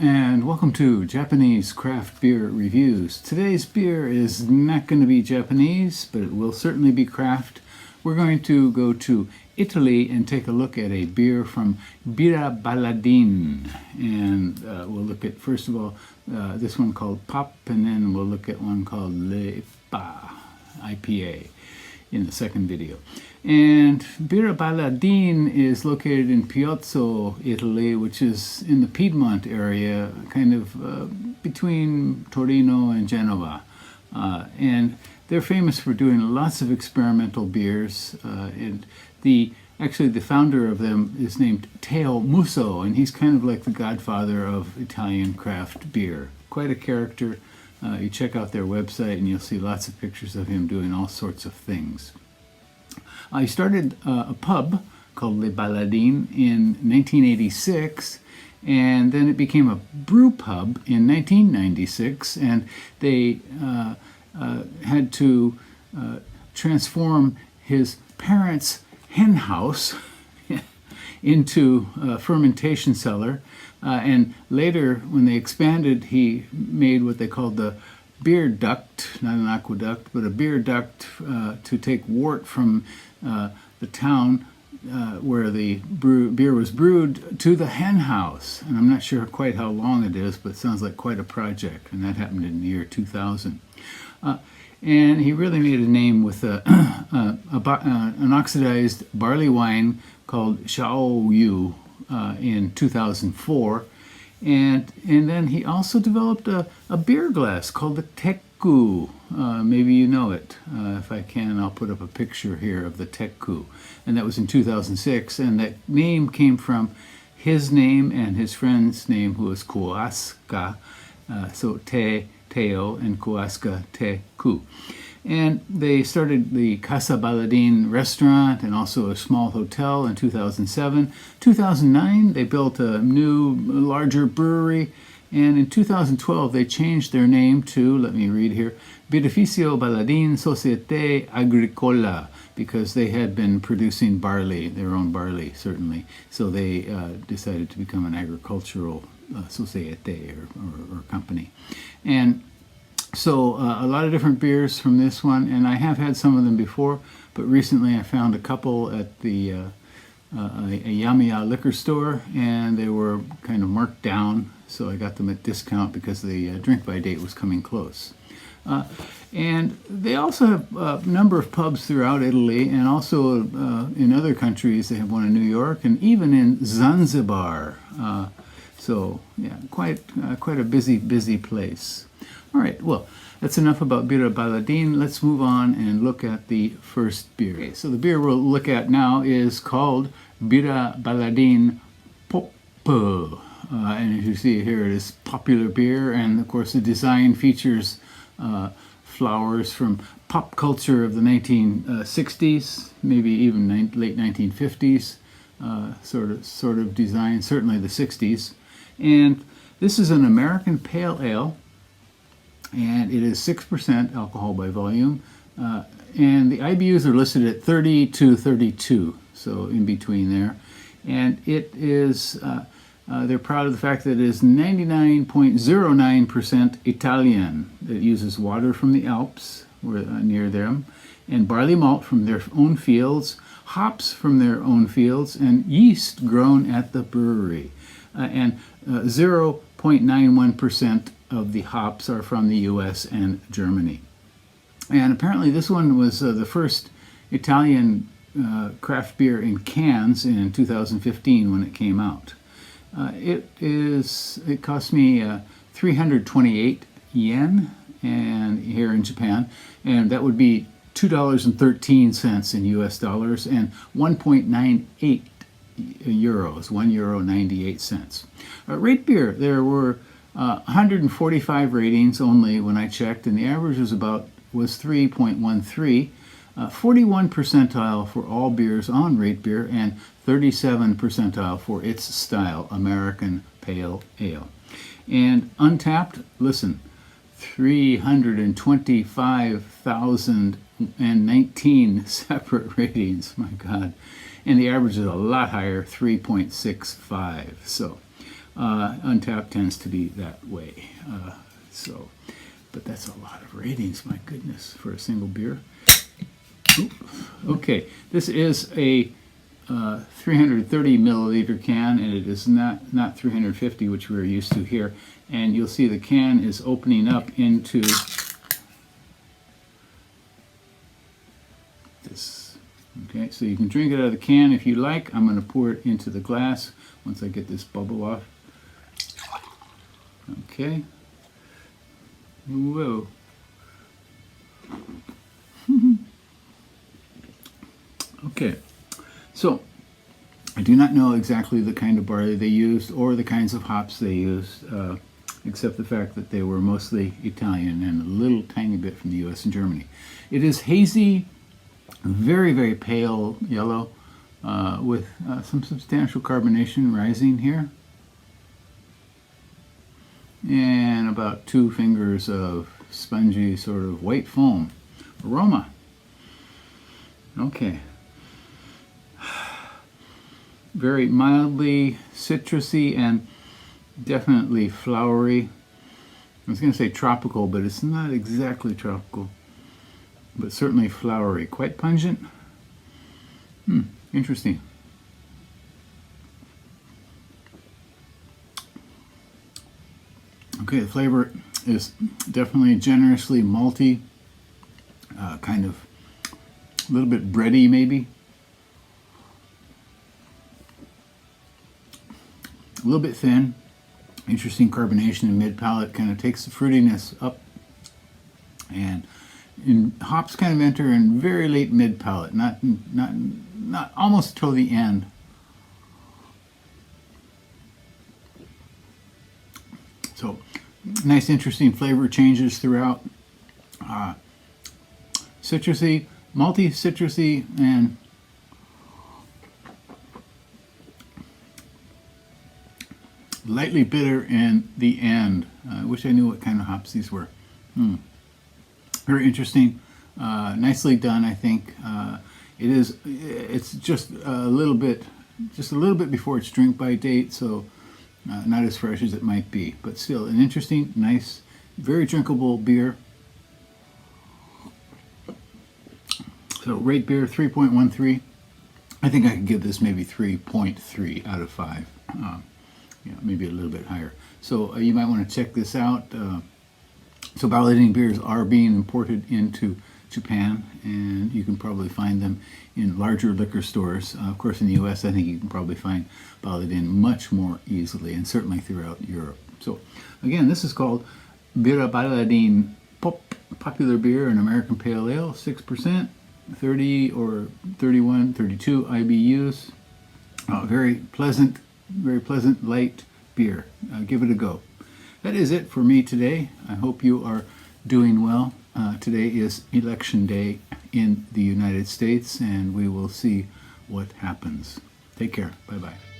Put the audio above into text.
and welcome to Japanese craft beer reviews. Today's beer is not going to be Japanese, but it will certainly be craft. We're going to go to Italy and take a look at a beer from Birra Baladin. And we'll look at, first of all, this one called Pop, and then we'll look at one called IPA in the second video. And Birra Baladin is located in Piozzo, Italy, which is in the Piedmont area, kind of between Torino and Genova. And they're famous for doing lots of experimental beers. And actually the founder of them is named Teo Musso, and he's kind of like the godfather of Italian craft beer. Quite a character. You check out their website and you'll see lots of pictures of him doing all sorts of things. I started a pub called Le Baladin in 1986, and then it became a brew pub in 1996, and they had to transform his parents' hen house into a fermentation cellar, and later when they expanded, he made what they called the beer duct, not an aqueduct, but a beer duct to take wort from the town where the beer was brewed to the hen house. And I'm not sure quite how long it is, but it sounds like quite a project, and that happened in the year 2000. And he really made a name with an oxidized barley wine called Shaoyu in 2004. And then he also developed a beer glass called the Teku. Maybe you know it. If I can, I'll put up a picture here of the Teku. And that was in 2006. And that name came from his name and his friend's name, who was Kuaska. So Teo and Kuaska Teku. And they started the Casa Baladin restaurant and also a small hotel in 2007. 2009, they built a new, larger brewery. And in 2012, they changed their name to, let me read here, Beneficio Baladin Societe Agricola, because they had been producing barley, their own barley, certainly. So they decided to become an agricultural societe or company. And so a lot of different beers from this one, and I have had some of them before, but recently I found a couple at the a Yamiya liquor store, and they were kind of marked down, so I got them at discount because the drink-by date was coming close. And they also have a number of pubs throughout Italy, and also in other countries. They have one in New York, and even in Zanzibar. So yeah, quite a busy place. All right, well, that's enough about Birra Baladin. Let's move on and look at the first beer. Okay, so the beer we'll look at now is called Birra Baladin Pop. And as you see here, it is popular beer, and of course the design features flowers from pop culture of the 1960s, maybe even late 1950s, sort of design, certainly the 60s. And this is an American pale ale, and it is 6% alcohol by volume, and the IBUs are listed at 30 to 32, so in between there. And it is, they're proud of the fact that it is 99.09% Italian. It uses water from the Alps, near them, and barley malt from their own fields, hops from their own fields, and yeast grown at the brewery. And 0.91% of the hops are from the US and Germany. And apparently this one was the first Italian craft beer in cans in 2015 when it came out. It cost me 328 yen and here in Japan, and that would be $2.13 in US dollars and 1.98 euros, €1.98. Rate beer, there were 145 ratings only when I checked, and the average was 3.13, 41 percentile for all beers on Rate Beer, and 37 percentile for its style, American Pale Ale. And Untapped, listen, 325,019 separate ratings, my God. And the average is a lot higher, 3.65. So Untapped tends to be that way. But that's a lot of ratings, my goodness, for a single beer. Oop. Okay, this is a 330 milliliter can, and it is not 350, which we're used to here. And you'll see the can is opening up into this. Okay, so you can drink it out of the can if you like. I'm going to pour it into the glass once I get this bubble off. Okay. Whoa. Okay, so I do not know exactly the kind of barley they used or the kinds of hops they used, except the fact that they were mostly Italian and a little tiny bit from the US and Germany. It is hazy, very, very pale yellow, with some substantial carbonation rising here, and about 2 fingers of spongy sort of white foam. Aroma. Okay. Very mildly citrusy and definitely flowery. I was going to say tropical, but it's not exactly tropical, but certainly flowery. Quite pungent. Interesting. Okay, the flavor is definitely generously malty, kind of a little bit bready maybe. A little bit thin. Interesting carbonation in mid-palate, kind of takes the fruitiness up, and hops kind of enter in very late mid-palate, not almost till the end. So nice, interesting flavor changes throughout. Citrusy, malty, citrusy, and lightly bitter in the end. I wish I knew what kind of hops these were. Very interesting. Nicely done, I think. It's just a little bit before its drink by date, so not as fresh as it might be, but still an interesting, nice, very drinkable beer. So rate beer 3.13. I think I could give this maybe 3.3 out of 5. Yeah, maybe a little bit higher. So you might want to check this out. So Baladin beers are being imported into Japan, and you can probably find them in larger liquor stores. Of course, in the US, I think you can probably find Baladin much more easily, and certainly throughout Europe. So again, this is called Birra Baladin Pop, popular beer, an American pale ale, 6%, 30 or 31, 32 IBUs. Very pleasant light beer. Give it a go. That is it for me today. I hope you are doing well. Today is election day in the United States, and we will see what happens. Take care. Bye-bye.